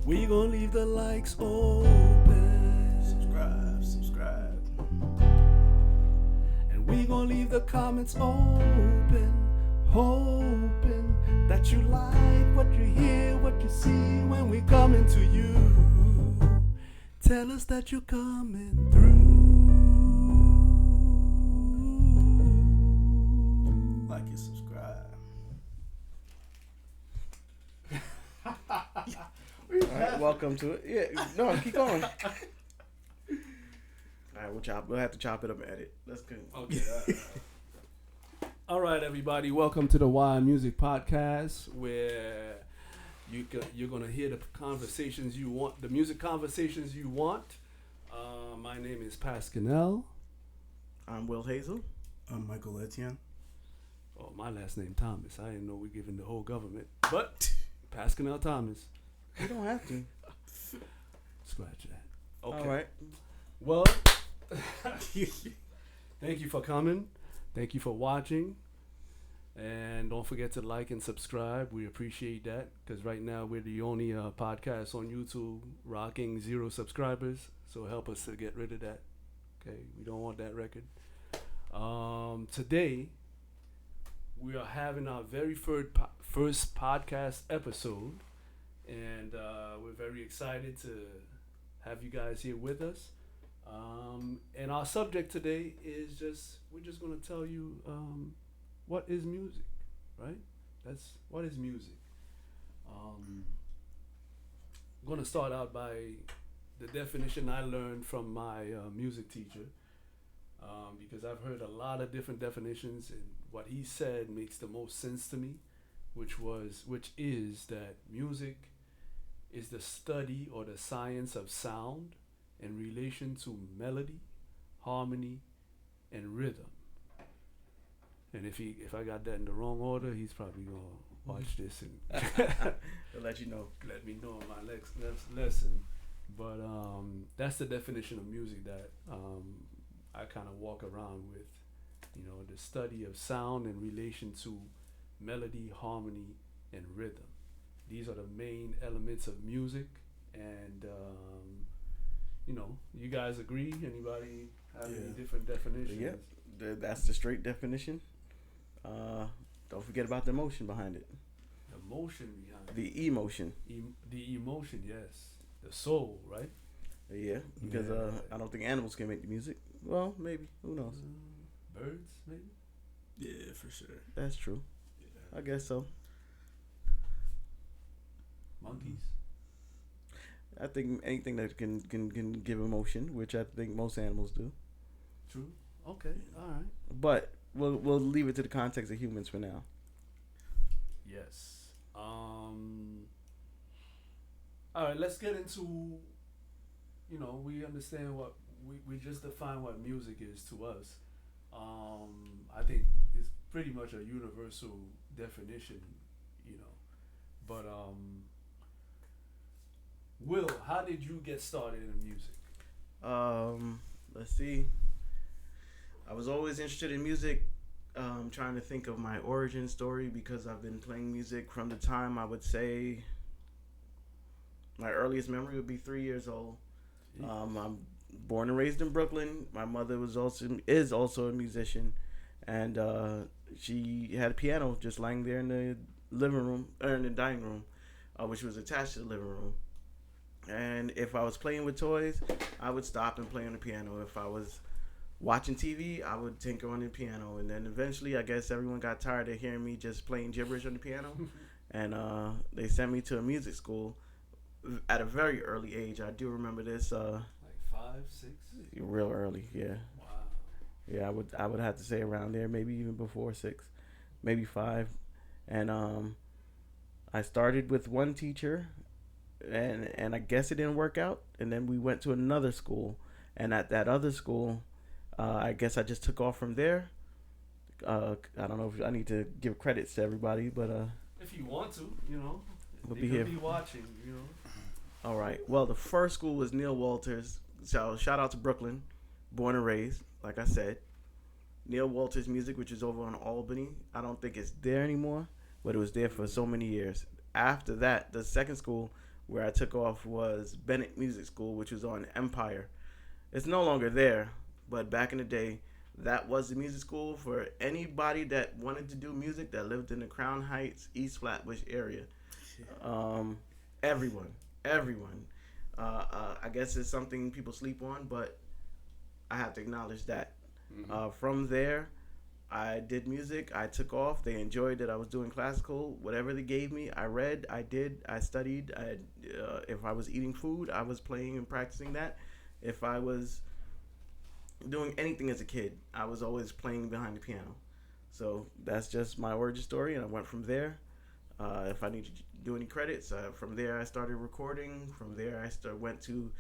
We gonna leave the likes open. Subscribe. And we gonna leave the comments open. Hoping that you like what you hear, what you see when we coming to you. Tell us that you're coming through. Like and subscribe. All right, welcome to it. Yeah, no, keep going. All right, we'll have to chop it up and edit. Let's go. Okay. All right, everybody. Welcome to the Why Music Podcast, where you're gonna hear the conversations you want, the music conversations you want. My name is Pascanel. I'm Will Hazel. I'm Michael Etienne. Oh, my last name Thomas. I didn't know we're giving the whole government, but Pascanel Thomas. You don't have to. Scratch that. Okay. All right. Well, thank you for coming. Thank you for watching. And don't forget to like and subscribe. We appreciate that because right now we're the only podcast on YouTube rocking 0 subscribers. So help us to get rid of that. Okay, we don't want that record. Today, we are having our very first podcast episode. And we're very excited to have you guys here with us. And our subject today is we're just going to tell you what is music, right? What is music. I'm going to start out by the definition I learned from my music teacher, because I've heard a lot of different definitions, and what he said makes the most sense to me, which is that music is the study or the science of sound in relation to melody, harmony, and rhythm. And if I got that in the wrong order, he's probably gonna watch this and I'll let you know. let me know in my next lesson. But that's the definition of music that I kind of walk around with. You know, the study of sound in relation to melody, harmony, and rhythm. These are the main elements of music, and you guys agree? Anybody have any different definitions? Yep, that's the straight definition. Don't forget about the emotion behind it. The emotion behind it. The emotion. The emotion, yes. The soul, right? Yeah, because I don't think animals can make the music. Well, maybe. Who knows? Birds, maybe? Yeah, for sure. That's true. Yeah. I guess so. Monkeys? I think anything that can give emotion, which I think most animals do. True. Okay. All right. But we'll leave it to the context of humans for now. Yes. All right. Let's get into. We understand what we just define what music is to us. I think it's pretty much a universal definition. But Will, how did you get started in music? Let's see. I was always interested in music. Trying to think of my origin story because I've been playing music from the time I would say my earliest memory would be 3 years old. I'm born and raised in Brooklyn. My mother is also a musician, and she had a piano just lying there in the living room or in the dining room, which was attached to the living room. And if I was playing with toys, I would stop and play on the piano. If I was watching TV, I would tinker on the piano. And then eventually, I guess everyone got tired of hearing me just playing gibberish on the piano. And they sent me to a music school at a very early age. I do remember this. Like 5, 6? Real early, yeah. Wow. Yeah, I would have to say around there, maybe even before 6, maybe 5. And I started with one teacher. And I guess it didn't work out. And then we went to another school. And at that other school, I guess I just took off from there. I don't know if I need to give credits to everybody, but if you want to, we'll they be could here. be watching, All right. Well, the first school was Neil Walters. So shout out to Brooklyn, born and raised, like I said. Neil Walters Music, which is over on Albany. I don't think it's there anymore, but it was there for so many years. After that, the second school where I took off was Bennett Music School, which was on Empire. It's no longer there, but back in the day, that was the music school for anybody that wanted to do music that lived in the Crown Heights, East Flatbush area. Um, everyone, everyone. I guess it's something people sleep on, but I have to acknowledge that. From there, I did music. I took off. They enjoyed that I was doing classical. Whatever they gave me, I read, I did, I studied. If I was eating food, I was playing and practicing that. If I was doing anything as a kid, I was always playing behind the piano. So that's just my origin story, and I went from there. If I need to do any credits, from there I started recording. From there I went to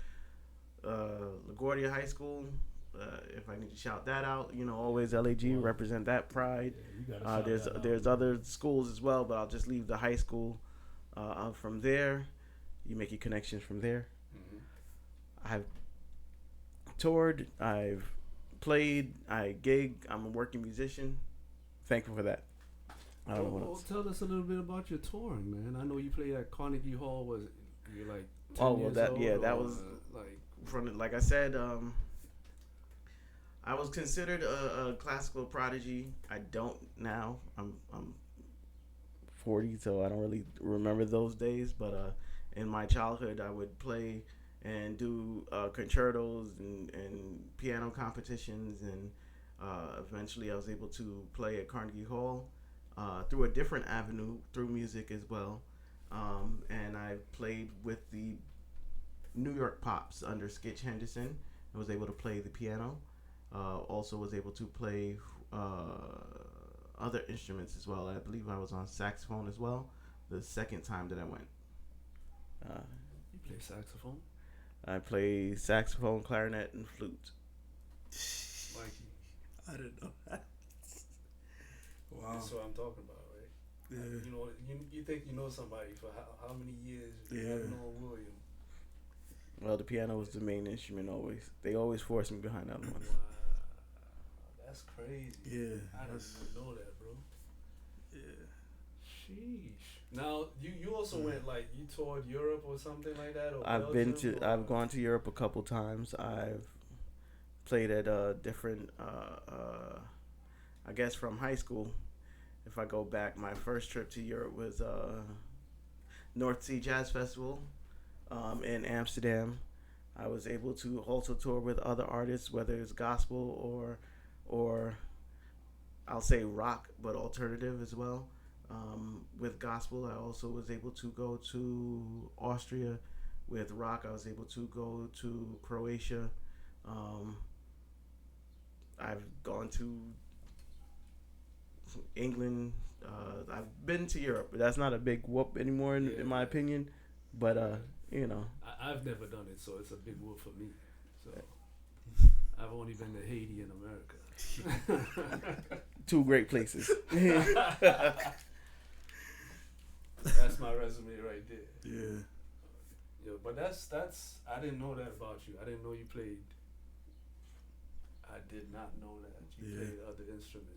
LaGuardia High School. If I need to shout that out, always LAG, represent that pride. Yeah, There's other schools as well, but I'll just leave the high school. From there, you make your connections from there. I've toured, I've played, I gig. I'm a working musician. Thankful for that. I don't know what else. Tell us a little bit about your touring, man. I know you played at Carnegie Hall. Was it you're like 10 Oh well, years that old, yeah, that or, was like from like I said. I was considered a classical prodigy. I don't now. I'm 40, so I don't really remember those days. But in my childhood, I would play and do concertos and piano competitions, and eventually I was able to play at Carnegie Hall through a different avenue, through music as well. And I played with the New York Pops under Skitch Henderson. I was able to play the piano. Also was able to play other instruments as well. I believe I was on saxophone as well the second time that I went. you play saxophone, I play saxophone, clarinet, and flute. Mikey. I didn't know that. Wow. That's what I'm talking about, right? Yeah. You think you know somebody for how many years you Yeah. have known William? Well, the piano was the main instrument always. They always forced me behind that one. Wow, that's crazy. Yeah. I didn't even know that, bro. Yeah. Sheesh. Now you also went, like, you toured Europe or something like that, or I've gone to Europe a couple times. I've played at different I guess from high school. If I go back, my first trip to Europe was North Sea Jazz Festival in Amsterdam. I was able to also tour with other artists, whether it's gospel or I'll say rock, but alternative as well. With gospel, I also was able to go to Austria. With rock, I was able to go to Croatia. I've gone to England. I've been to Europe, but that's not a big whoop anymore, in my opinion. But I've never done it, so it's a big whoop for me. So I've only been to Haiti and America. two great places. That's my resume right there. Yeah. Yeah, but that's I didn't know that about you. I didn't know you played. I did not know that you played other instruments.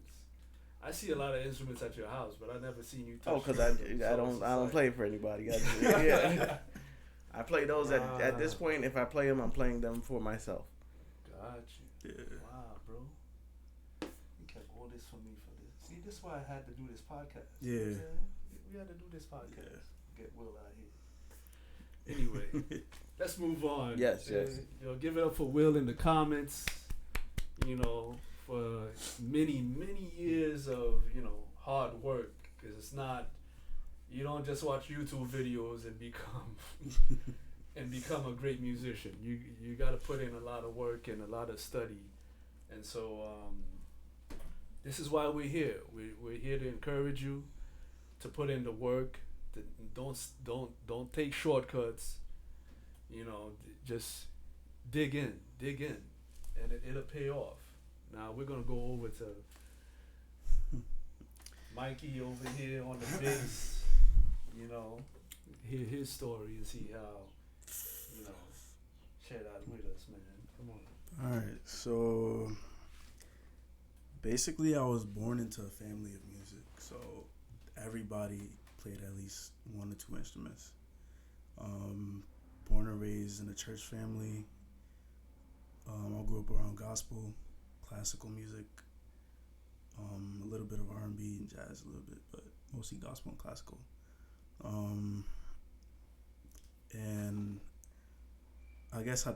I see a lot of instruments at your house, but I never seen you touch. Oh, because I don't play for anybody. I play those at this point. If I play them, I'm playing them for myself. Got you. Yeah. Wow, bro. You kept all this for me for this. See, this is why I had to do this podcast. Yeah. You know what I'm saying? We had to do this podcast. Get Will out here. Anyway, let's move on. Yes. Give it up for Will in the comments. For many years of hard work, because it's not. You don't just watch YouTube videos and become a great musician. You got to put in a lot of work and a lot of study, and so this is why we're here. We're here to encourage you to put in the work. Don't take shortcuts. Just dig in, and it'll pay off. Now we're gonna go over to Mikey over here on the bass. Hear his story and see how share that with us, man. Come on. All right. So basically, I was born into a family of music, so everybody played at least one or two instruments. Born and raised in a church family. I grew up around gospel, classical music, a little bit of R&B and jazz, a little bit, but mostly gospel and classical. And I guess I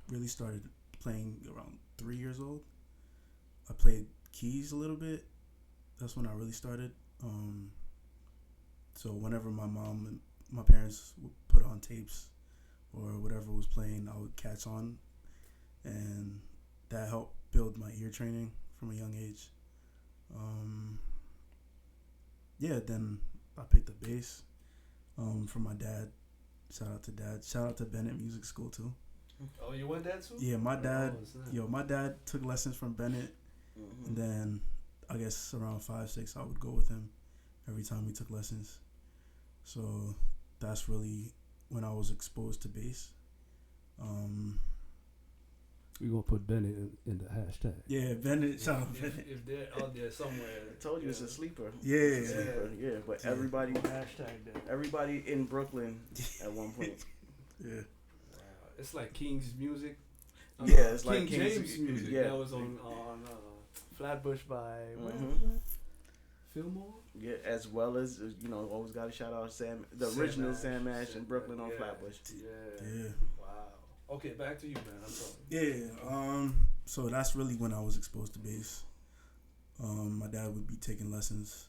really started playing around 3 years old. I played keys a little bit. That's when I really started. So whenever my mom and my parents would put on tapes or whatever was playing, I would catch on, and that helped build my ear training from a young age. Then I picked up bass from my dad. Shout out to Dad. Shout out to Bennett Music School too. Oh, you went that too? Yeah, my dad. Oh, My dad took lessons from Bennett, Mm-hmm. and then I guess around 5, 6, I would go with him every time we took lessons. So that's really when I was exposed to bass. We're going to put Bennett in the hashtag. Yeah, Bennett. Shout out Bennett. If they're out there somewhere. I told you it's a sleeper. Yeah. It's a sleeper. Yeah, but Yeah. Hashtag that. everybody in Brooklyn at one point. Yeah. Wow. It's like King's music. Yeah, it's like King King's- James music. yeah. That was on Flatbush by Mhm. Fillmore. Yeah, as well as always got to shout out the original Sam Ash in Brooklyn on yeah. Flatbush. Yeah. Yeah. Wow. Okay, back to you, man. I'm sorry. Yeah. So that's really when I was exposed to bass. My dad would be taking lessons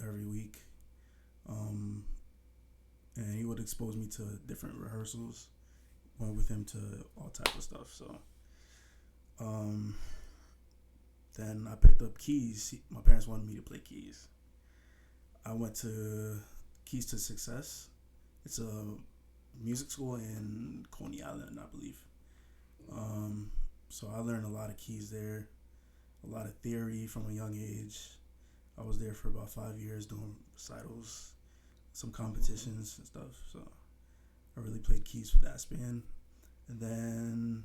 every week. And he would expose me to different rehearsals. Went with him to all type of stuff. So, then I picked up keys. My parents wanted me to play keys. I went to Keys to Success. It's a music school in Coney Island, I believe. So I learned a lot of keys there, a lot of theory from a young age. I was there for about 5 years doing recitals, some competitions and stuff. So I really played keys for that span. And then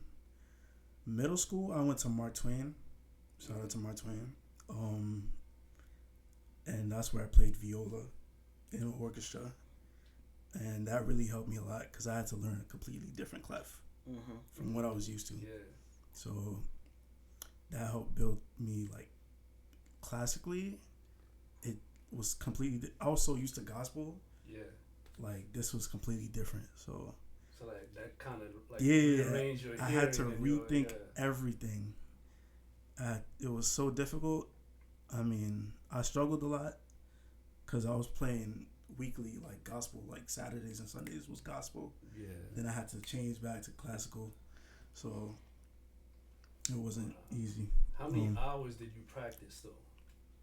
middle school, I went to Mark Twain. Shout out to Mark Twain. And that's where I played viola in an orchestra. And that really helped me a lot because I had to learn a completely different clef from what I was used to. Yeah. So that helped build me like classically. It was completely. I was so used to gospel. Yeah. Like this was completely different. So like that kind of like yeah, rearrange your I had to hearing and your- rethink everything. It was so difficult. I mean, I struggled a lot because I was playing weekly like gospel, like Saturdays and Sundays was gospel. Yeah. Then I had to change back to classical, so it wasn't easy. How many hours did you practice though?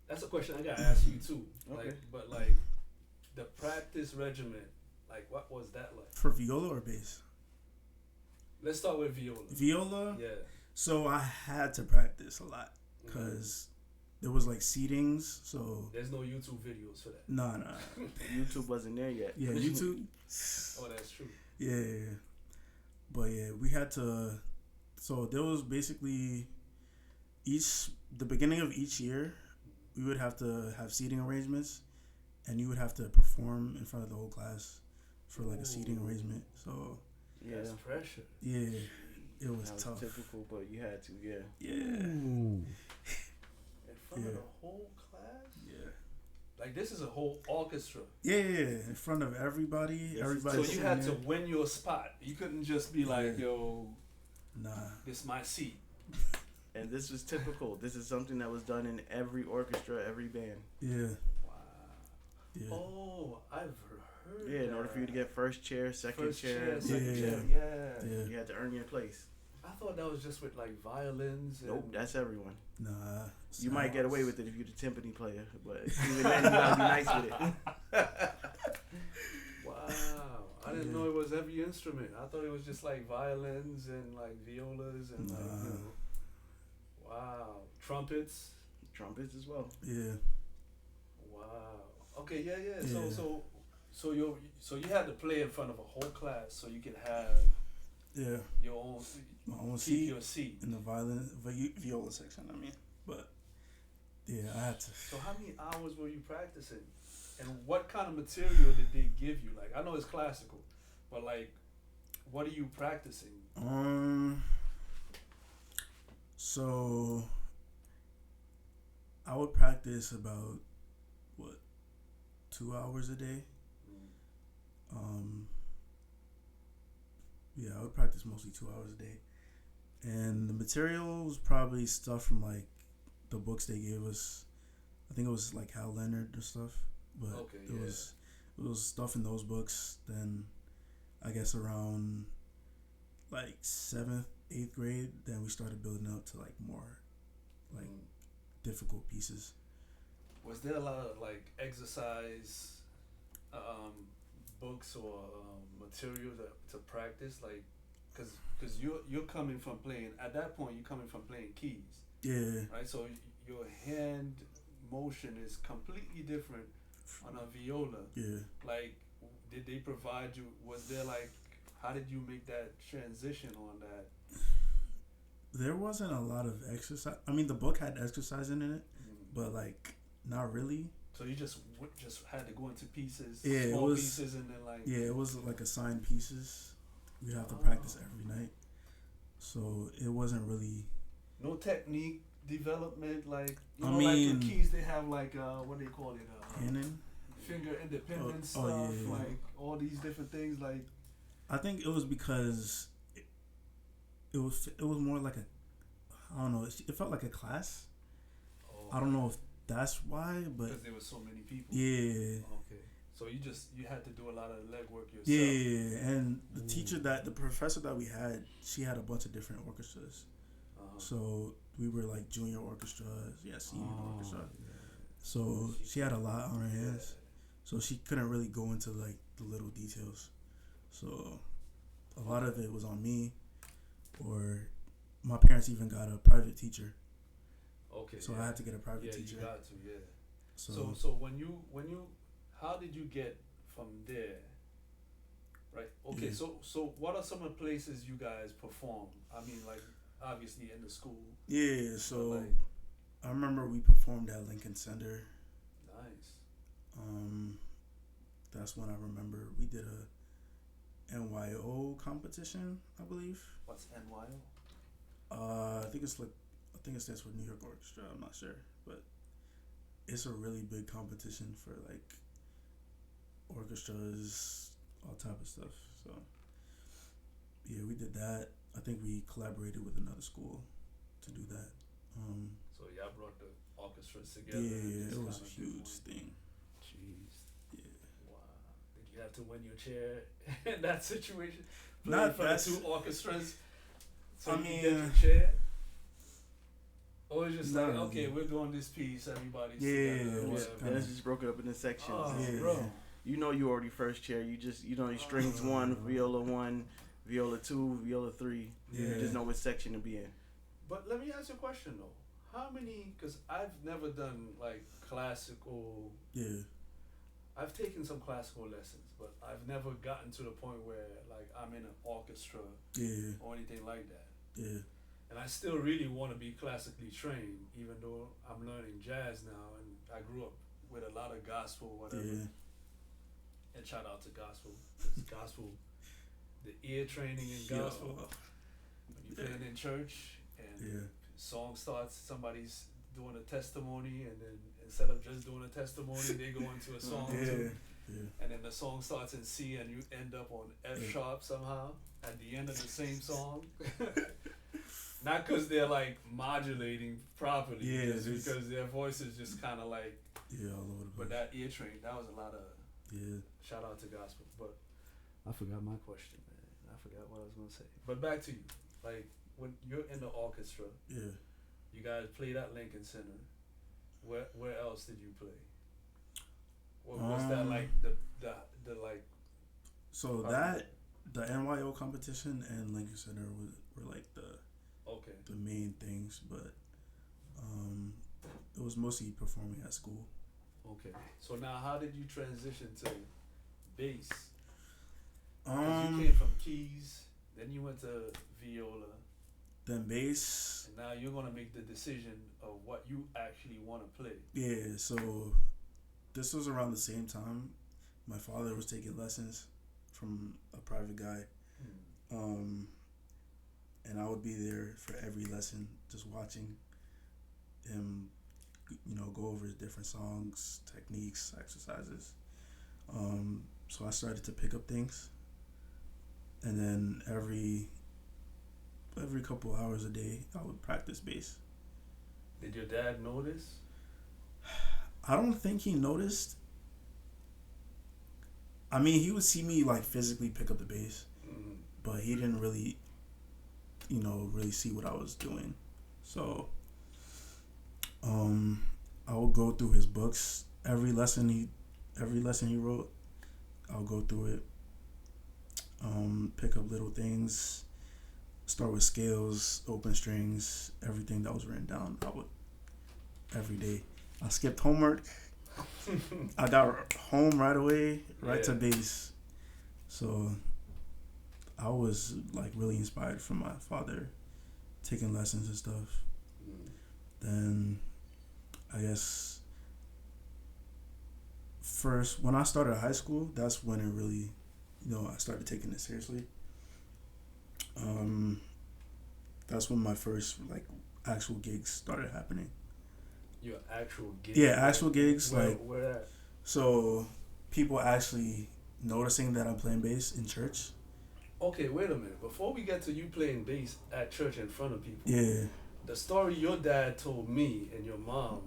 That's a question I gotta ask you too. Okay. But the practice regimen, like what was that like? For viola or bass? Let's start with viola. Viola. Yeah. So I had to practice a lot because there was like seatings. So There's no YouTube videos for that. nah. YouTube wasn't there yet. Yeah, YouTube. Oh, that's true. Yeah. But yeah, we had to. So there was basically the beginning of each year, we would have to have seating arrangements, and you would have to perform in front of the whole class for like a seating arrangement. So Yeah, That's pressure. yeah, it was that tough. was typical, but you had to. Yeah. Yeah, In front Yeah. of the whole class? yeah, Like this is a whole orchestra. yeah. In front of everybody. This is- Everybody. So you had to sitting there. win your spot. You couldn't just be like, yo, Nah. this my seat. And this was typical. This is something that was done in every orchestra, every band. Yeah. Wow. Yeah. Oh, I've heard Yeah, in order for you to get first chair, second First chair, chair, second Yeah. chair. Yeah. Yeah. you had to earn your place. I thought that was just with like violins. And Nope, that's everyone. Nah. You might get away with it if you're the timpani player, but even then you gotta be nice with it. Wow. I didn't know it was every instrument. I thought it was just like violins and like violas and like, you know. Wow. Trumpets. Trumpets as well. Yeah. Wow. Okay, yeah. Yeah. So you had to play in front of a whole class so you could have Yeah. your own My own keep seat your seat. in the viola section. I mean, but yeah, I had to. So how many hours were you practicing? And what kind of material did they give you? Like, I know it's classical, but like, what are you practicing? So I would practice about what 2 hours a day. Um, yeah, I would practice mostly 2 hours a day, and the material was probably stuff from like the books they gave us. I think it was like Hal Leonard or stuff, but Okay, it was stuff in those books. Then I guess around like seventh, eighth grade, then we started building up to like more like difficult pieces. Was there a lot of like exercise books or material to practice? Like, cause you're coming from playing at that point. You're coming from playing keys, Yeah, right? So your hand motion is completely different on a viola. yeah. Like, did they provide you? Was there like, how did you make that transition on that? There wasn't a lot of exercise. I mean, the book had exercise in it, but like not really. So you just had to go into pieces, Yeah, small pieces, and then like. Yeah, it was like assigned pieces. We'd have to practice every night, so it wasn't really. No technique development, like I like mean, the keys they have like what do they call it? Canon. Finger independent stuff, yeah. like all these different things. Like, I think it was because it was more like a, I don't know. It felt like a class. I don't know if that's why, but because there were so many people. Yeah. Okay. So you had to do a lot of legwork yourself. Yeah, and the professor that we had, she had a bunch of different orchestras. So we were like junior orchestra, senior orchestra. Yeah. So she had a lot on her hands. So she couldn't really go into like the little details. So a lot of it was on me, or my parents even got a private teacher. Okay. So I had to get a private teacher. You got to, yeah. So when you how did you get from there? Right. Okay. Yeah. So what are some of the places you guys perform? I mean, like obviously in the school. Yeah. So like, I remember we performed at Lincoln Center. Nice. That's when I remember we did a NYO competition, I believe. What's NYO? I think it stands for New York Orchestra. I'm not sure, but it's a really big competition for like orchestras, all type of stuff. So yeah, we did that. I think we collaborated with another school to do that. So y'all brought the orchestras together. Yeah, it was a huge thing. Jeez. Yeah. Wow. Did you have to win your chair in that situation? Not for that. The two orchestras. So I you mean, get your chair. Or it's just like, no, okay, we're doing this piece, everybody's Yeah, together. it was Then it's just broken up into sections. Oh, Yeah. bro. You know you already first chair. You just your strings 1, viola 1, viola 2, viola 3. Yeah. You just know what section to be in. But let me ask you a question though. How many? Because I've never done like classical. Yeah. I've taken some classical lessons, but I've never gotten to the point where like I'm in an orchestra Yeah. or anything like that. Yeah. And I still really want to be classically trained, even though I'm learning jazz now, and I grew up with a lot of gospel, whatever. Yeah. And shout out to gospel, 'cause gospel, the ear training in gospel. When you're playing in church and song starts, somebody's doing a testimony, and then instead of just doing a testimony, they go into a song too. Yeah. And then the song starts in C, and you end up on F sharp somehow at the end of the same song. Not because they're like modulating properly, just because their voice is just kind of like. Yeah, all over the place. But that ear train, that was a lot of. Yeah. Shout out to gospel, but I forgot my question, man. I forgot what I was gonna say. But back to you, like when you're in the orchestra, you guys played at Lincoln Center. Where else did you play? What was that like? The like. So that the NYO competition and Lincoln Center were like the main things, but it was mostly performing at school. Okay, so now how did you transition to bass? 'Cause you came from keys, then you went to viola, then bass, and now you're gonna make the decision of what you actually want to play. Yeah, so this was around the same time my father was taking lessons from a private guy. And I would be there for every lesson, just watching him, go over his different songs, techniques, exercises. So I started to pick up things, and then every couple hours a day, I would practice bass. Did your dad notice? I don't think he noticed. I mean, he would see me like physically pick up the bass, but he didn't really, really see what I was doing. So, I would go through his books. Every lesson he wrote, I'll go through it. Pick up little things. Start with scales, open strings, everything that was written down. I would every day. I skipped homework. I got home right away, to bass. So I was like really inspired from my father, taking lessons and stuff. Then I guess first when I started high school, that's when it really, I started taking it seriously. That's when my first like actual gigs started happening. Your actual gigs? Yeah, actual gigs. Where at? So people actually noticing that I'm playing bass in church. Okay, wait a minute. Before we get to you playing bass at church in front of people, the story your dad told me and your mom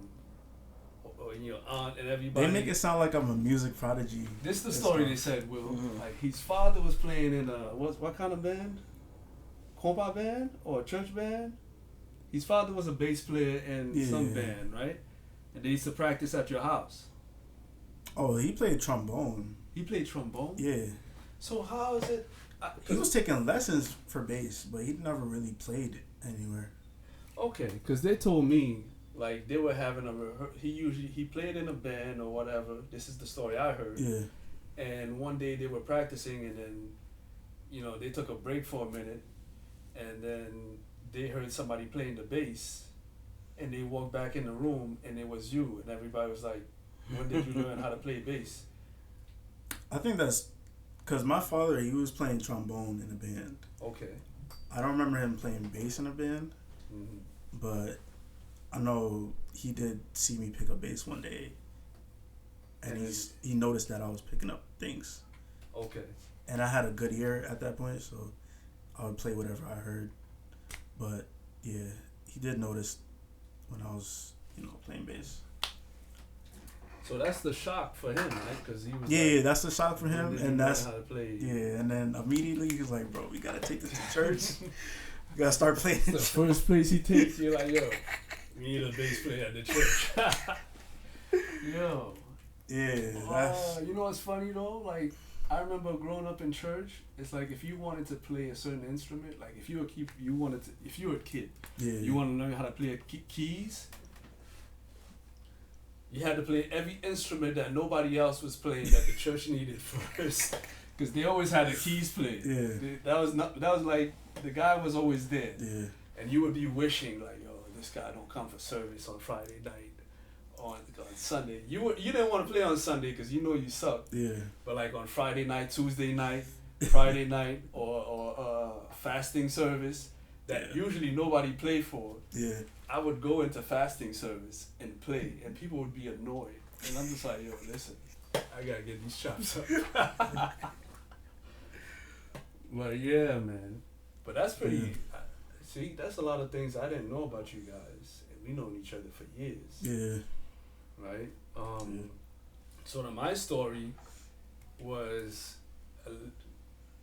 and your aunt and everybody. They make it sound like I'm a music prodigy. This is the story they said, Will. Like his father was playing in what kind of band? Compa band or a church band? His father was a bass player in some band, right? And they used to practice at your house. Oh, he played trombone. He played trombone? Yeah. So how is it? He was taking lessons for bass, but he never really played anywhere. Okay, because they told me like they were having he played in a band or whatever. This is the story I heard. Yeah. And one day they were practicing, and then they took a break for a minute, and then they heard somebody playing the bass, and they walked back in the room, and it was you, and everybody was like, "When did you learn how to play bass?" I think that's because my father, he was playing trombone in a band. Okay. I don't remember him playing bass in a band, but I know he did see me pick up bass one day, and he noticed that I was picking up things. Okay. And I had a good ear at that point, so I would play whatever I heard. But yeah, he did notice when I was, playing bass. So that's the shock for him, right? Because he was yeah, that's the shock for him, and that's how to play. Yeah, and then immediately he was like, "Bro, we gotta take this to church. We gotta start playing." The first place he takes you, like, yo, we need a bass player at the church. Yo. Yeah. You know what's funny though? Like, I remember growing up in church. It's like if you wanted to play a certain instrument, like if you were a kid, you want to learn how to play keys. You had to play every instrument that nobody else was playing that the church needed first, because they always had the keys played. Yeah. That was like the guy was always there. Yeah. And you would be wishing like, yo, this guy don't come for service on Friday night, on Sunday. You didn't want to play on Sunday because you suck. Yeah. But like on Friday night, Tuesday night, Friday night, or fasting service that usually nobody played for. Yeah. I would go into fasting service and play, and people would be annoyed. And I'm just like, yo, listen, I gotta get these chops up. But yeah, man. But that's pretty. See, that's a lot of things I didn't know about you guys, and we known each other for years. Yeah. Right. So then my story was,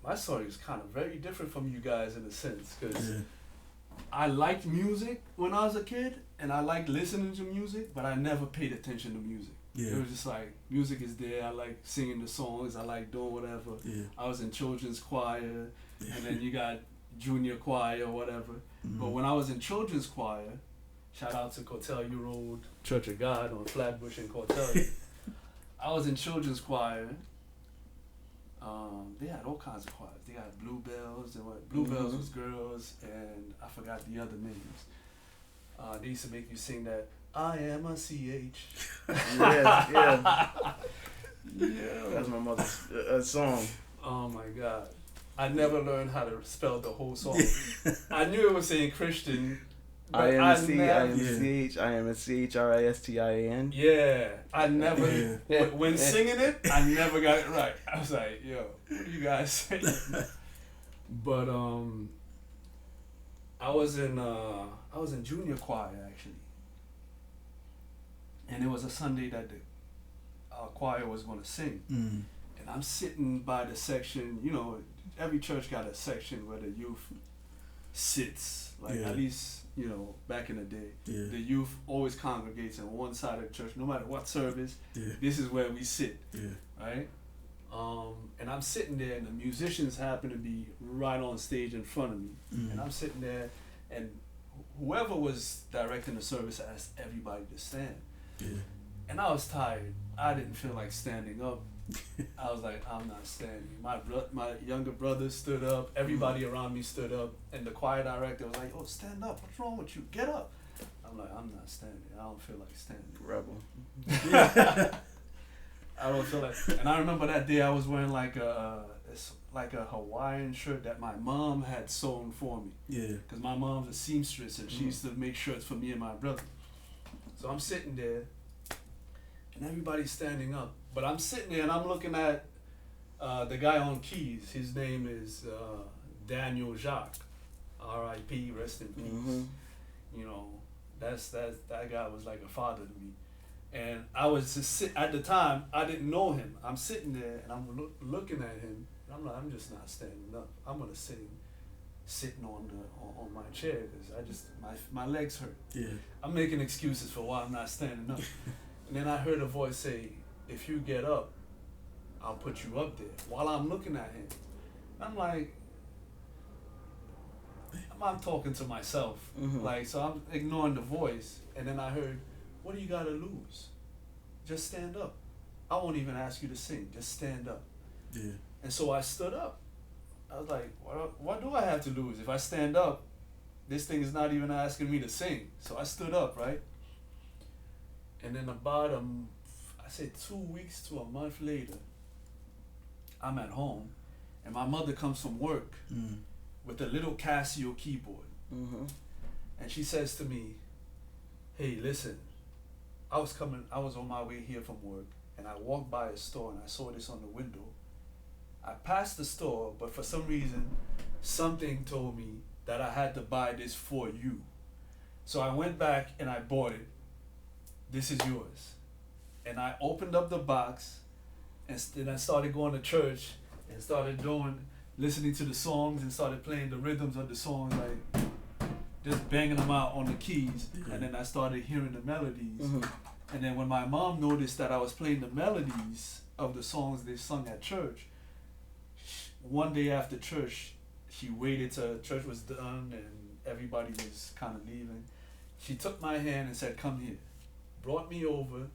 my story is kind of very different from you guys in a sense, because I liked music when I was a kid, and I liked listening to music, but I never paid attention to music. Yeah. It was just like, music is there, I like singing the songs, I like doing whatever. Yeah. I was in children's choir, and then you got junior choir or whatever. But when I was in children's choir, shout out to Cortellia Road Church of God on Flatbush and Cortellia. I was in children's choir. They had all kinds of choirs. They had Bluebells, and Bluebells was girls, and I forgot the other names. They used to make you sing that I am a CH. Yeah. Yeah. That's my mother's song. Oh my God. I never learned how to spell the whole song. I knew it was saying Christian. But I am a C, I never, am a CH, I am a CHRISTIAN. yeah, I never, Yeah. when singing it, I never got it right. I was like, yo, what are you guys saying? But I was in junior choir actually, and it was a Sunday that the choir was going to sing, Mm. and I'm sitting by the section. You know, every church got a section where the youth sits. Like Yeah. at least back in the day, Yeah. the youth always congregates on one side of the church, no matter what service. Yeah. This is where we sit, Yeah. right? And I'm sitting there, and the musicians happen to be right on stage in front of me, Mm. and I'm sitting there, and whoever was directing the service asked everybody to stand, Yeah. and I was tired. I didn't feel like standing up. I was like, I'm not standing. My younger brother stood up. Everybody around me stood up, and the choir director was like, "Oh, stand up! What's wrong with you? Get up!" I'm like, I'm not standing. I don't feel like standing. Rebel. I don't feel like. And I remember that day I was wearing like a Hawaiian shirt that my mom had sewn for me. Yeah. Because my mom's a seamstress, and she used to make shirts for me and my brother. So I'm sitting there, and everybody's standing up. But I'm sitting there, and I'm looking at the guy on keys. His name is Daniel Jacques, R.I.P. Rest in peace. Mm-hmm. You know, that guy was like a father to me. And I was just at the time, I didn't know him. I'm sitting there, and I'm looking at him. And I'm like, I'm just not standing up. I'm gonna sitting on my chair because my legs hurt. Yeah. I'm making excuses for why I'm not standing up. And then I heard a voice say, "If you get up, I'll put you up there." While I'm looking at him, I'm like, I'm talking to myself. Mhm. Like, so I'm ignoring the voice. And then I heard, "What do you got to lose? Just stand up. I won't even ask you to sing. Just stand up." Yeah. And so I stood up. I was like, what do I have to lose? If I stand up, this thing is not even asking me to sing. So I stood up, right? And then about, I say 2 weeks to a month later, I'm at home, and my mother comes from work Mm. with a little Casio keyboard. Mm-hmm. And she says to me, "Hey, listen, I was on my way here from work, and I walked by a store, and I saw this on the window. I passed the store, but for some reason, something told me that I had to buy this for you. So I went back and I bought it. This is yours." And I opened up the box, and then I started going to church and started listening to the songs and started playing the rhythms of the songs, like just banging them out on the keys. Yeah. And then I started hearing the melodies. Mm-hmm. And then when my mom noticed that I was playing the melodies of the songs they sung at church, one day after church, she waited till church was done and everybody was kind of leaving. She took my hand and said, "Come here." Brought me over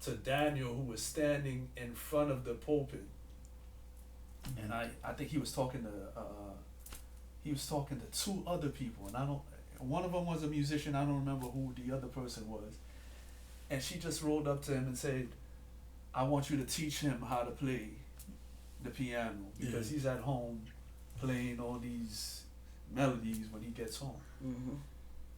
to Daniel, who was standing in front of the pulpit. And I think he was talking to two other people, and one of them was a musician. I don't remember who the other person was. And she just rolled up to him and said, "I want you to teach him how to play the piano because he's at home playing all these melodies when he gets home." Mm-hmm.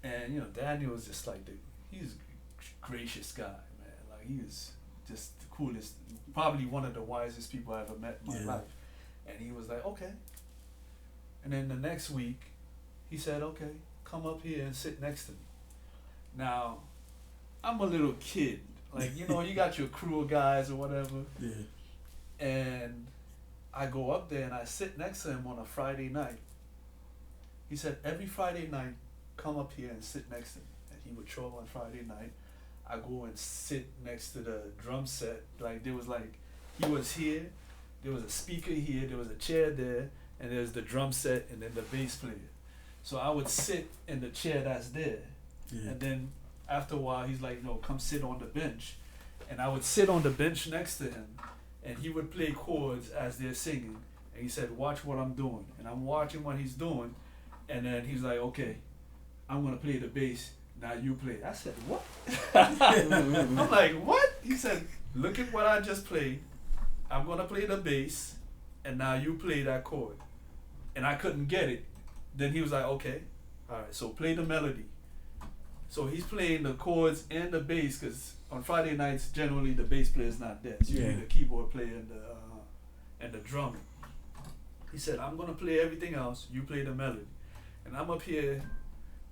And Daniel is just like he's a gracious guy, man. Like, he is just the coolest, probably one of the wisest people I ever met in my life. And he was like, "Okay." And then the next week, he said, "Okay, come up here and sit next to me." Now, I'm a little kid. Like, you got your crew of guys or whatever. Yeah. And I go up there and I sit next to him on a Friday night. He said, "Every Friday night, come up here and sit next to me." And he would show up on Friday night. I go and sit next to the drum set. Like, he was here, there was a speaker here, there was a chair there, and there's the drum set and then the bass player. So I would sit in the chair that's there. Yeah. And then after a while, he's like, "No, come sit on the bench." And I would sit on the bench next to him, and he would play chords as they're singing. And he said, "Watch what I'm doing." And I'm watching what he's doing. And then he's like, "Okay, I'm going to play the bass. now you play. I said, what? I'm like, what? He said, look at what I just played. I'm gonna play the bass, and now you play that chord. And I couldn't get it. Then he was like, okay, all right, so play the melody. So he's playing the chords and the bass, because on Friday nights, generally the bass player is not there. It's usually the keyboard player and the drummer. He said, I'm gonna play everything else, you play the melody. And I'm up here,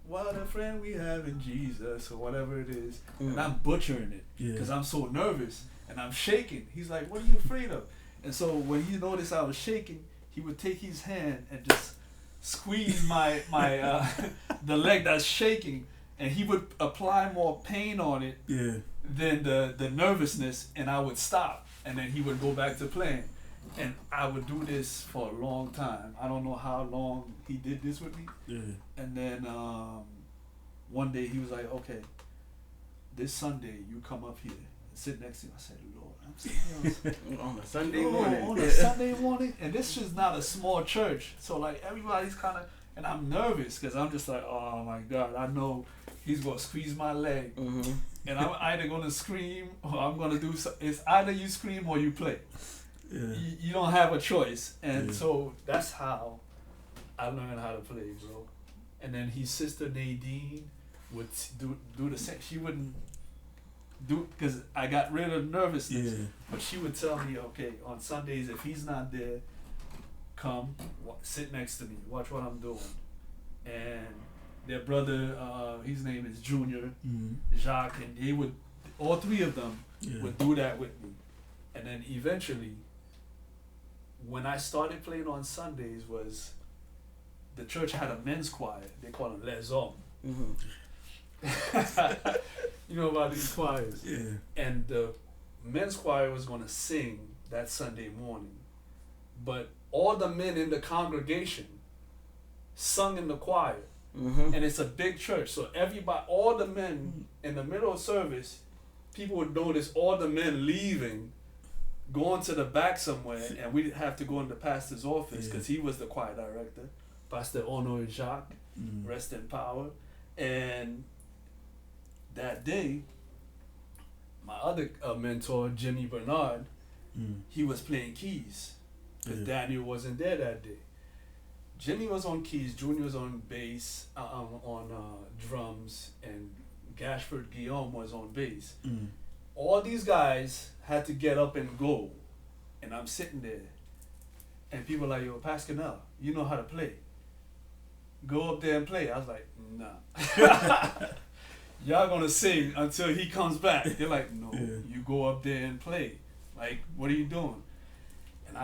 what a friend we have in Jesus, or whatever it is. And I'm butchering it, because I'm so nervous, and I'm shaking. He's like, what are you afraid of? And so when he noticed I was shaking, he would take his hand and just squeeze my the leg that's shaking, and he would apply more pain on it than the nervousness, and I would stop, and then he would go back to playing. And I would do this for a long time. I don't know how long he did this with me. And then one day he was like, okay, this Sunday you come up here and sit next to me. I said, Lord, I'm sitting here on a Sunday morning. On a Sunday morning. And this is not a small church. So like everybody's kind of, and I'm nervous because I'm just like, oh my God, I know he's going to squeeze my leg. And I'm either going to scream or I'm going to do something. It's either you scream or you play. You don't have a choice. And so that's how I learned how to play, bro. And then his sister Nadine would do the same. She wouldn't do, because I got rid of nervousness. But she would tell me, okay, on Sundays, if he's not there, come sit next to me, watch what I'm doing. And their brother, his name is Junior, Jacques, and they would, all three of them would do that with me. And then eventually, when I started playing on Sundays, was the church had a men's choir. They call them Les Hommes. You know about these choirs. And the men's choir was going to sing that Sunday morning. But all the men in the congregation sung in the choir. And it's a big church. So everybody, all the men in the middle of service, people would notice all the men leaving, going to the back somewhere, and we'd have to go in the pastor's office because he was the choir director, Pastor Honor Jacques, rest in power. And that day, my other mentor, Jimmy Bernard, he was playing keys because Daniel wasn't there that day. Jimmy was on keys, Junior was on bass, on drums, and Gashford Guillaume was on bass. All these guys had to get up and go, and I'm sitting there, and people are like, yo, Pascal, you know how to play. Go up there and play. I was like, nah. Y'all gonna sing until he comes back. They're like, no, you go up there and play. Like, what are you doing? And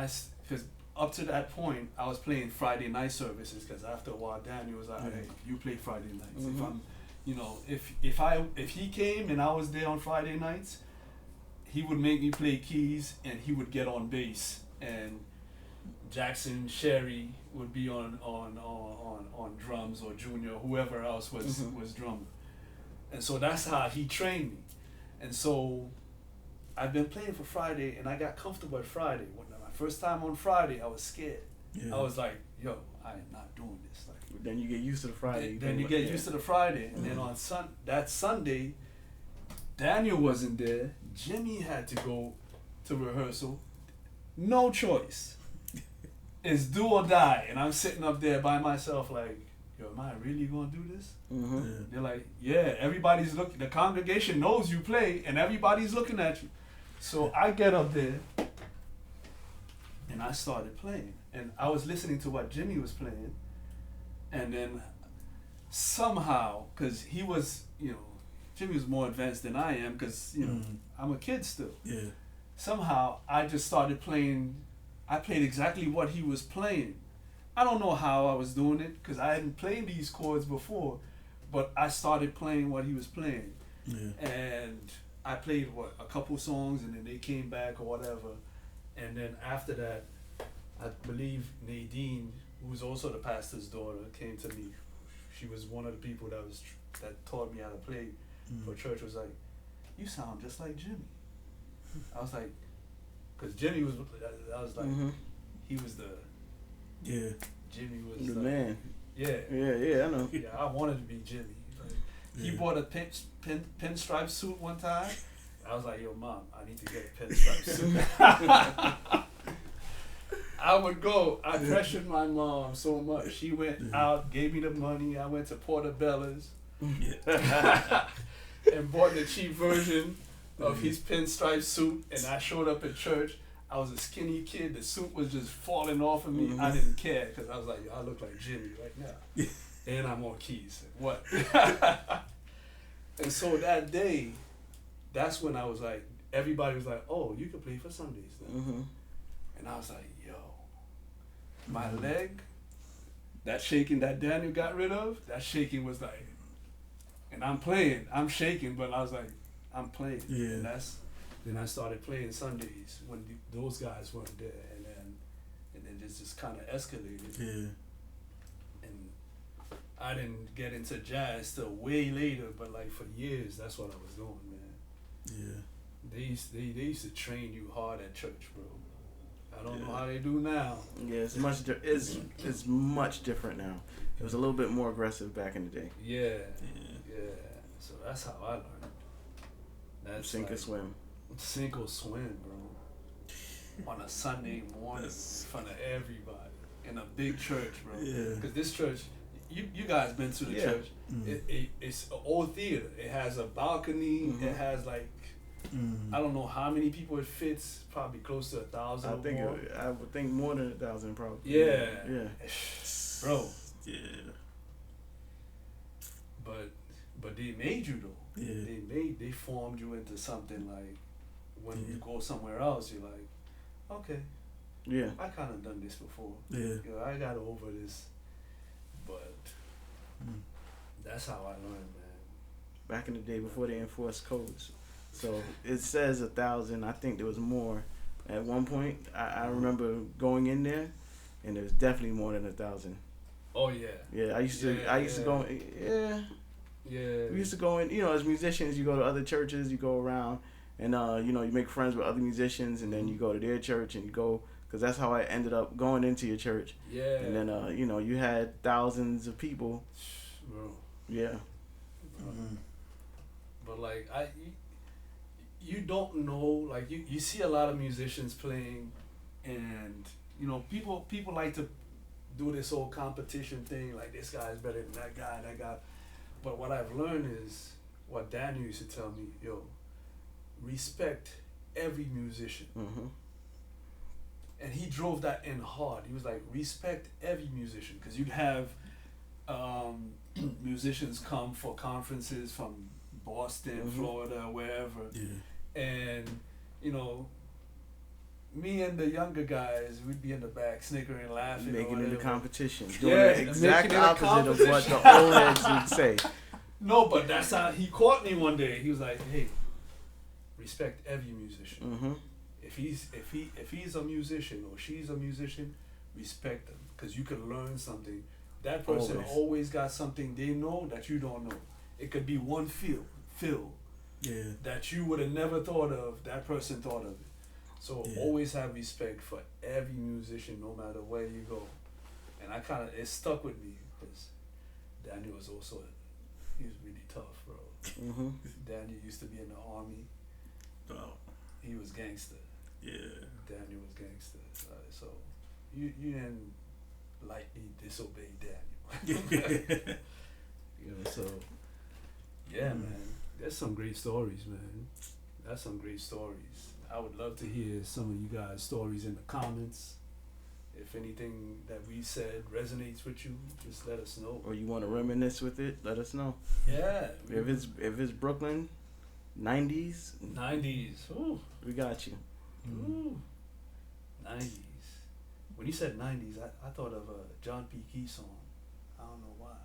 because up to that point, I was playing Friday night services, because after a while, Daniel was like, hey, you play Friday nights. If I'm, you know, if he came and I was there on Friday nights, he would make me play keys and he would get on bass, and Jackson Sherry would be on drums, or Junior, whoever else was drumming. And so that's how he trained me. And so I've been playing for Friday, and I got comfortable at Friday. When my first time on Friday, I was scared. I was like, yo, I am not doing this. Like, then you get used to the Friday. Then you get used to the Friday. And then on that Sunday, Daniel wasn't there. Jimmy had to go to rehearsal. No choice. It's do or die. And I'm sitting up there by myself like, yo, am I really going to do this? They're like, yeah, everybody's looking. The congregation knows you play, and everybody's looking at you. So I get up there, and I started playing. And I was listening to what Jimmy was playing. And then somehow, because he was, you know, Jimmy was more advanced than I am, because, you know, I'm a kid still. Somehow, I just started playing. I played exactly what he was playing. I don't know how I was doing it, because I hadn't played these chords before, but I started playing what he was playing. And I played, a couple songs, and then they came back or whatever. And then after that, I believe Nadine, who's also the pastor's daughter, came to me. She was one of the people that taught me how to play for church. Was like, you sound just like Jimmy. I was like, because Jimmy was, I was like, he was the, Jimmy was the like, man. Yeah, I know. Yeah, I wanted to be Jimmy. Like, He bought a pinstripe suit one time. I was like, yo, Mom, I need to get a pinstripe suit. I would go. I pressured my mom so much. She went out, gave me the money. I went to Portobello's and bought the cheap version of his pinstripe suit. And I showed up at church. I was a skinny kid. The suit was just falling off of me. I didn't care because I was like, yo, I look like Jimmy right now. And I'm on keys. What? And so that day, that's when I was like, everybody was like, oh, you can play for Sundays then. And I was like, yo, my leg, that shaking that Daniel got rid of, that shaking was like, and I'm playing, I'm shaking, but I was like, I'm playing. Yeah. And then I started playing Sundays when those guys weren't there, and then it just kind of escalated. Yeah. And I didn't get into jazz till way later, but like for years, that's what I was doing, man. Yeah. They used to train you hard at church, bro. I don't know how they do now. Yeah, it's much different now. It was a little bit more aggressive back in the day. Yeah. So that's how I learned. That's sink or swim. Sink or swim, bro. On a Sunday morning in front of everybody in a big church, bro. Yeah. Because this church, you guys been to the church. It's an old theater. It has a balcony. It has like, I don't know how many people it fits. Probably close to 1,000. I would think more than 1,000 probably. Yeah. Bro. Yeah. But they made you though. Yeah. They formed you into something like when you go somewhere else, you're like, okay. Yeah. I kind of done this before. Yeah. I got over this. But that's how I learned, man. Back in the day before they enforced codes. So it says 1,000. I think there was more. At one point, I remember going in there, and there was definitely more than 1,000. Oh yeah. Yeah, I used to go. Yeah. Yeah. We used to go in. You know, as musicians, you go to other churches, you go around, and you know, you make friends with other musicians, and then you go to their church, and you go, because that's how I ended up going into your church. Yeah. And then you know, you had thousands of people. Bro. Yeah. But like you don't know, like you see a lot of musicians playing, and you know people like to do this whole competition thing, like this guy's better than that guy. But what I've learned is what Daniel used to tell me, yo, respect every musician. And he drove that in hard. He was like, respect every musician, because you'd have musicians come for conferences from Boston, Florida, wherever. Yeah. And, you know, me and the younger guys, we'd be in the back snickering, laughing. Making it a competition. Doing Yeah, the exact making it a opposite of what the old heads would say. No, but that's how he caught me one day. He was like, hey, respect every musician. If he's a musician or she's a musician, respect them, because you can learn something. That person always got something they know that you don't know. It could be one feel that you would have never thought of. That person thought of it. So always have respect for every musician, no matter where you go. And it stuck with me, because Daniel was he was really tough, bro. Daniel used to be in the army. Oh. He was gangster. Yeah. Daniel was gangster. So you didn't lightly disobey Daniel. You know, so yeah, man. There's some great stories, man. That's some great stories. I would love to hear some of you guys' stories in the comments. If anything that we said resonates with you, just let us know. Or you want to reminisce with it, let us know. Yeah. If it's Brooklyn, 90s. 90s. Ooh. We got you. Ooh. 90s. When you said 90s, I thought of a John P. Key song. I don't know why.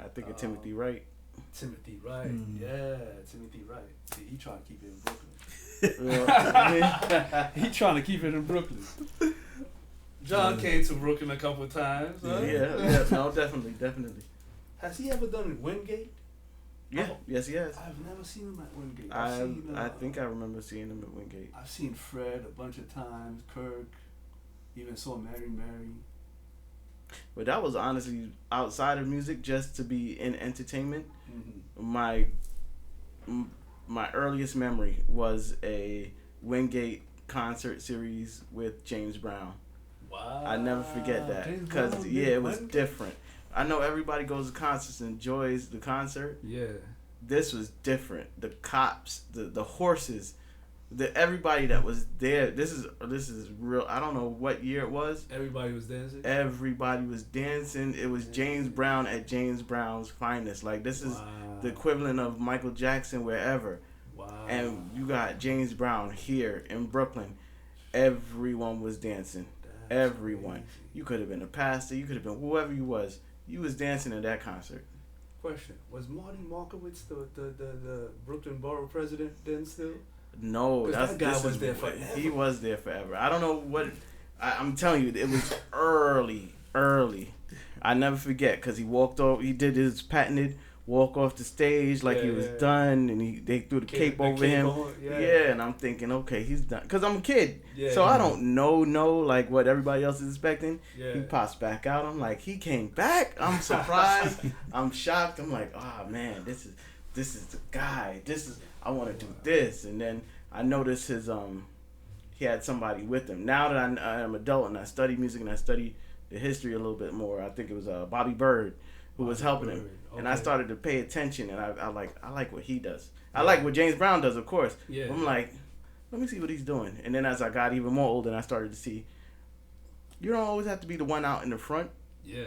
I think of Timothy Wright. Timothy Wright. Yeah, Timothy Wright. See, he trying to keep it in Brooklyn. He trying to keep it in Brooklyn. John came to Brooklyn a couple of times. Huh? Yeah, no, definitely. Has he ever done it Wingate? Yeah, yes, he has. I've never seen him at Wingate. I think I remember seeing him at Wingate. I've seen Fred a bunch of times, Kirk, even saw Mary. But that was honestly outside of music, just to be in entertainment. Mm-hmm. My earliest memory was a Wingate concert series with James Brown. Wow. I never forget that James because Brown yeah, did it was Wingate? different. I know everybody goes to concerts and enjoys the concert. Yeah. This was different. The cops, the horses, everybody that was there. This is real. I don't know what year it was. Everybody was dancing. Everybody was dancing. It was James Brown at James Brown's finest. Like this is the equivalent of Michael Jackson wherever. Wow. And you got James Brown here in Brooklyn. Everyone was dancing. That's Everyone. crazy. You could have been a pastor. You could have been whoever you was. You was dancing at that concert. Question: was Marty Markowitz the Brooklyn Borough president then still? No, 'Cause that's that guy this was is there what- forever. He was there forever. I don't know what. I'm telling you, it was early. I never forget because he walked off. He did his patented walk off the stage like he was done, and they threw the cape over him. Yeah, and I'm thinking, okay, he's done. Cause I'm a kid, so I don't know like what everybody else is expecting. Yeah. He pops back out. I'm like, he came back. I'm surprised. I'm shocked. I'm like, oh man, this is the guy. I want to do this. And then I noticed he had somebody with him. Now that I'm an adult and I study music and I study the history a little bit more, I think it was Bobby Bird who was helping him. Okay. And I started to pay attention, and I like what he does. I like what James Brown does, of course. Yeah. I'm like, let me see what he's doing. And then as I got even more older, and I started to see, you don't always have to be the one out in the front. Yeah.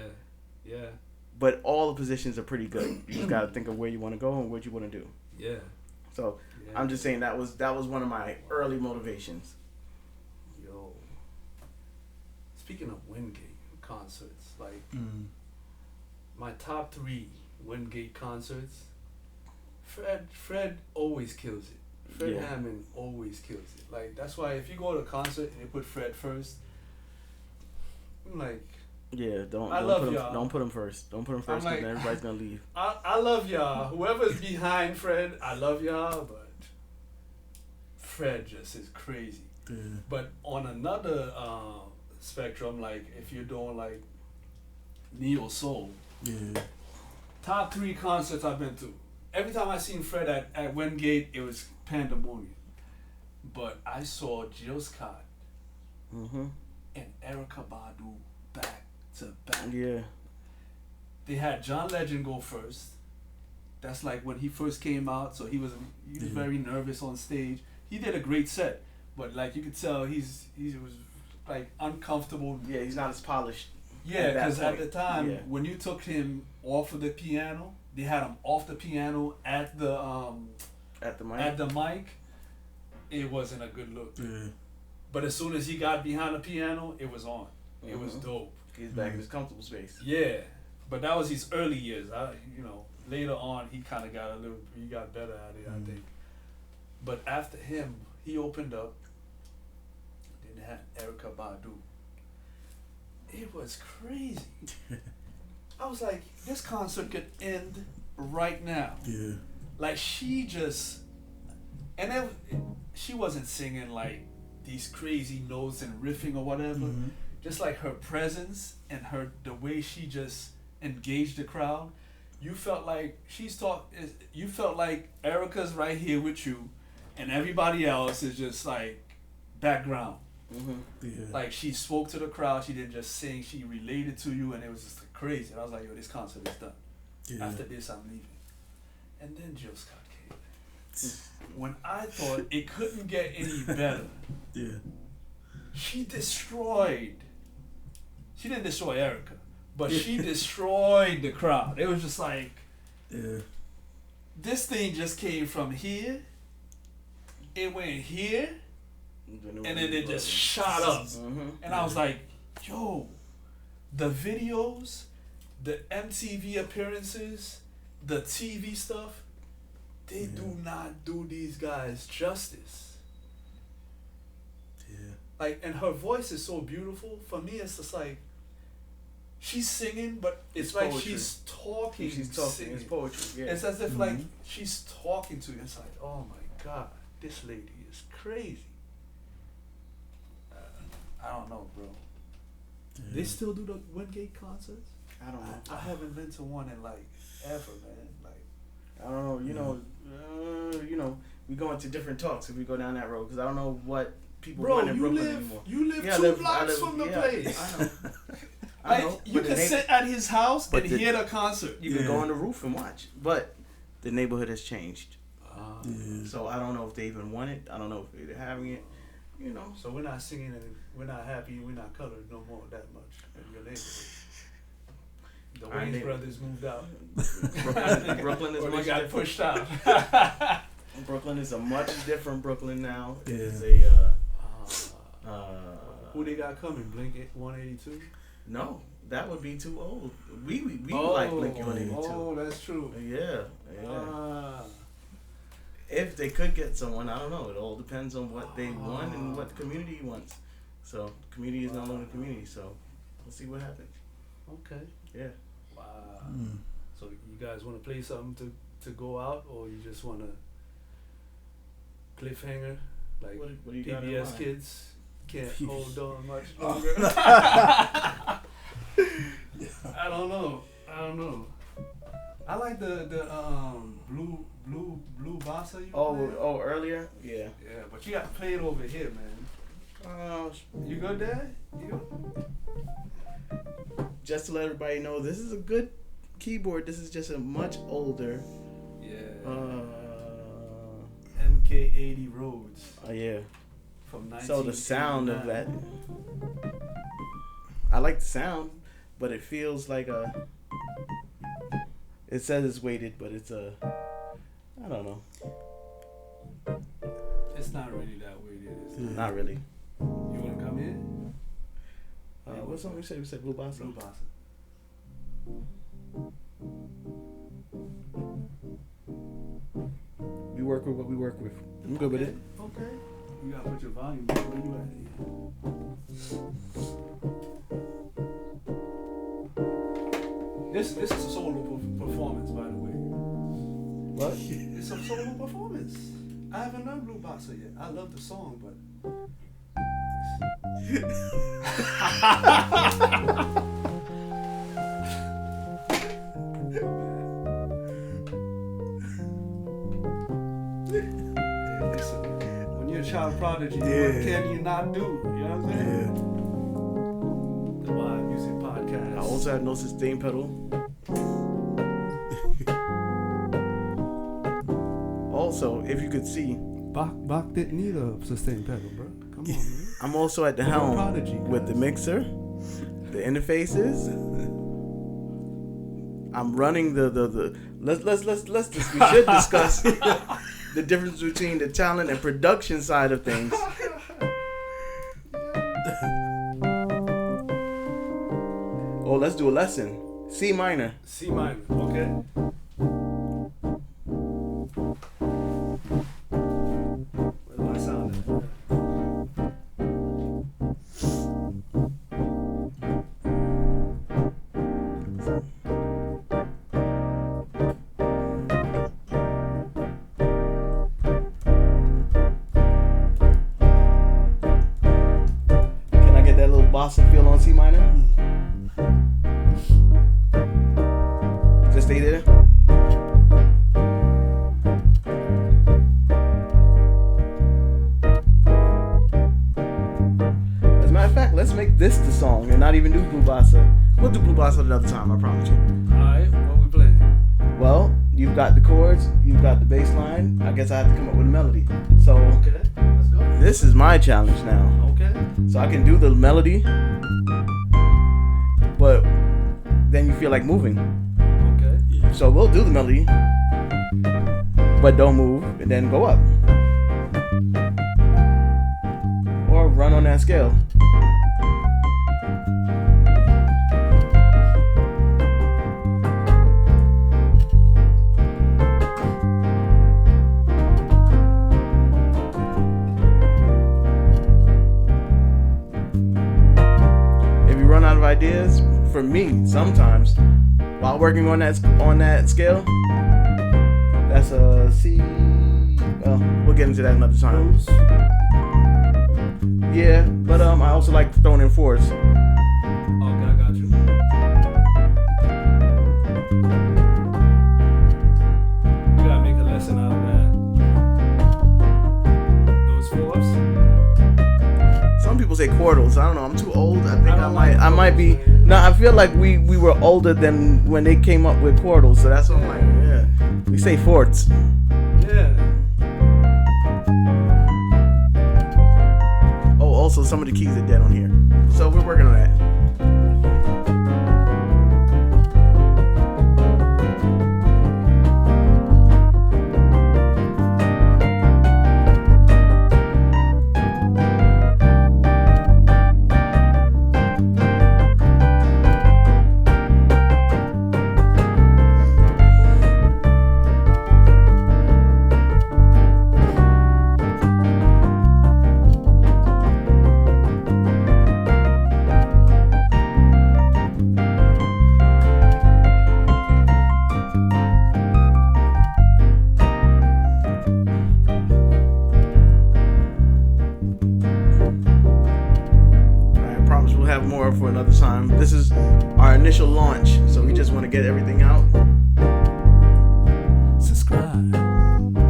Yeah. But all the positions are pretty good. You just got to think of where you want to go and what you want to do. Yeah. So Yeah. I'm just saying that was one of my early motivations. Yo. Speaking of Wingate concerts, like my top 3 Wingate concerts, Fred always kills it. Fred Yeah. Hammond always kills it. Like that's why if you go to a concert and you put Fred first, I'm like, Yeah, don't love put him, y'all. don't put him first. Don't put him first, I'm because like- everybody's gonna leave. I love y'all. Whoever's behind Fred, I love y'all, but Fred just is crazy. Yeah. But on another spectrum, like if you're doing like neo soul, Yeah. top 3 concerts I've been to. Every time I seen Fred at Wingate, it was pandemonium. But I saw Jill Scott Mhm. and Erykah Badu back to back. Yeah. They had John Legend go first. That's like when he first came out, so he was Yeah. very nervous on stage. He did a great set, but like you could tell he was like uncomfortable. Yeah, he's not as polished. Yeah, At that because at point, the time yeah. when you took him off of the piano, they had him off the piano at the At the mic. at the mic. It wasn't a good look. Yeah. But as soon as he got behind the piano, it was on. It was Mhm. dope. He's back in his comfortable space. Yeah, but that was his early years. Later on, he kind of he got better at it, I think. But after him, he opened up. Then they had Erykah Badu. It was crazy. I was like, this concert could end right now. Yeah. Like she just, and then she wasn't singing like these crazy notes and riffing or whatever. Mhm. Just like her presence and the way she just engaged the crowd, you felt like you felt like Erica's right here with you, and everybody else is just like background. Mhm. Yeah. Like she spoke to the crowd, she didn't just sing, she related to you, and it was just crazy. And I was like, yo, this concert is done. Yeah. After this, I'm leaving. And then Jill Scott came. When I thought it couldn't get any better, Yeah. she didn't destroy Erica, but she destroyed the crowd. It was just like, Yeah. this thing just came from here, it went here, and then it just shot up. Mhm. And I was like, yo, the videos, the MTV appearances, the TV stuff, they do not do these guys justice. Yeah. Like, and her voice is so beautiful. For me, it's just like, she's singing, but it's like poetry. she's talking. She's talking. singing. It's poetry. Yeah. It's as if like she's talking to you. It's like, oh my God, this lady is crazy. I don't know, bro. They still do the Wingate concerts? I don't know. I haven't been to one in like ever, man. Like I don't know. You know, we go into different talks if we go down that road because I don't know what people want in Brooklyn anymore. You live Yeah, two blocks from the place. I know. Like you can sit at his house and hear the concert. You can go on the roof and watch, but the neighborhood has changed. Yeah. So I don't know if they even want it. I don't know if they're having it. You know. So we're not singing and we're not happy. We're not colored no more that much in your neighborhood. The Wayans brothers moved out. Brooklyn is or much they got different. pushed out. Brooklyn is a much different Brooklyn now. Yeah. It's a who they got coming? Blink 182? No, that would be too old. We like Blink 182. Oh, that's true. Yeah. If they could get someone, I don't know. It all depends on what they want and what the community wants. So the community is no longer the community. So we'll see what happens. Okay. Yeah. Wow. So you guys want to play something to go out, or you just want to cliffhanger like What do you got in PBS mind? kids can't hold on much longer? I don't know. I like the blue bossa you played. Oh, earlier? Yeah. Yeah, but you got to play it over here, man. You good there? You good? Just to let everybody know, this is a good keyboard. This is just a much older. Yeah. MK80 Rhodes Yeah. from 19. So the sound of that, I like the sound, but it feels like a. It says it's weighted, but it's a. I don't know. It's not really that weighted, is it? Not really. You want to come in? What song we said? We said Blue Bossa. Blue bossa. We work with what we work with. I'm good with it. Okay. You gotta put your volume down. Where you at here? This is a solo performance, by the way. What? It's a solo performance. I haven't done Blue Bossa yet. I love the song, but. When you're a child prodigy, what can you not do? You know what I'm saying? The Live Music Podcast. I also have no sustain pedal. Also, if you could see, Bach didn't need a sustained pedal, bro. Come on, man. I'm also at the helm Prodigy, with the guys. mixer, the interfaces. I'm running the. Let's we should discuss the difference between the talent and production side of things. Oh, let's do a lesson. C minor. C minor, okay. Where's my sound at? Can I get that little bossa feel on C minor? Just stay there. As a matter of fact, let's make this the song and not even do Blue Bossa. We'll do Blue Bossa another time, I promise you. Alright, what we playing? Well, you've got the chords, you've got the bass line. I guess I have to come up with a melody. So Okay, let's go. this is my challenge now. Okay. So I can do the melody, but then you feel like moving. Okay. So we'll do the melody, but don't move and then go up. Or run on that scale. If you run out of ideas, for me, sometimes, while working on that scale, that's a C. Well, we'll get into that another time. Blues. Yeah, but I also like throwing in fours. people say quartals. I don't know. I'm too old. I think I don't like I might be. quartals, man. No, I feel like we were older than when they came up with quartals. So that's what I'm like. Yeah, we say forts. Yeah. Oh, also some of the keys are dead on here. So we're working on that. Have more for another time. This is our initial launch, so we just want to get everything out.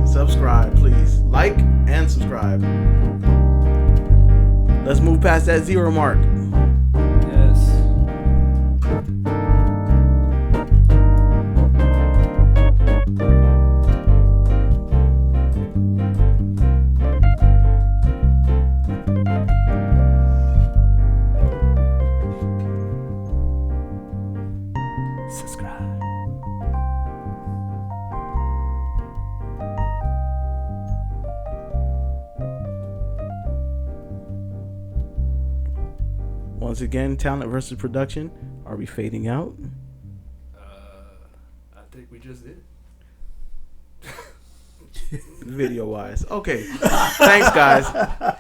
Subscribe, please. Like and subscribe. Let's move past that 0 mark. Yes. Subscribe. Once again, talent versus production. Are we fading out? I think we just did. Video wise. Okay. Thanks, guys.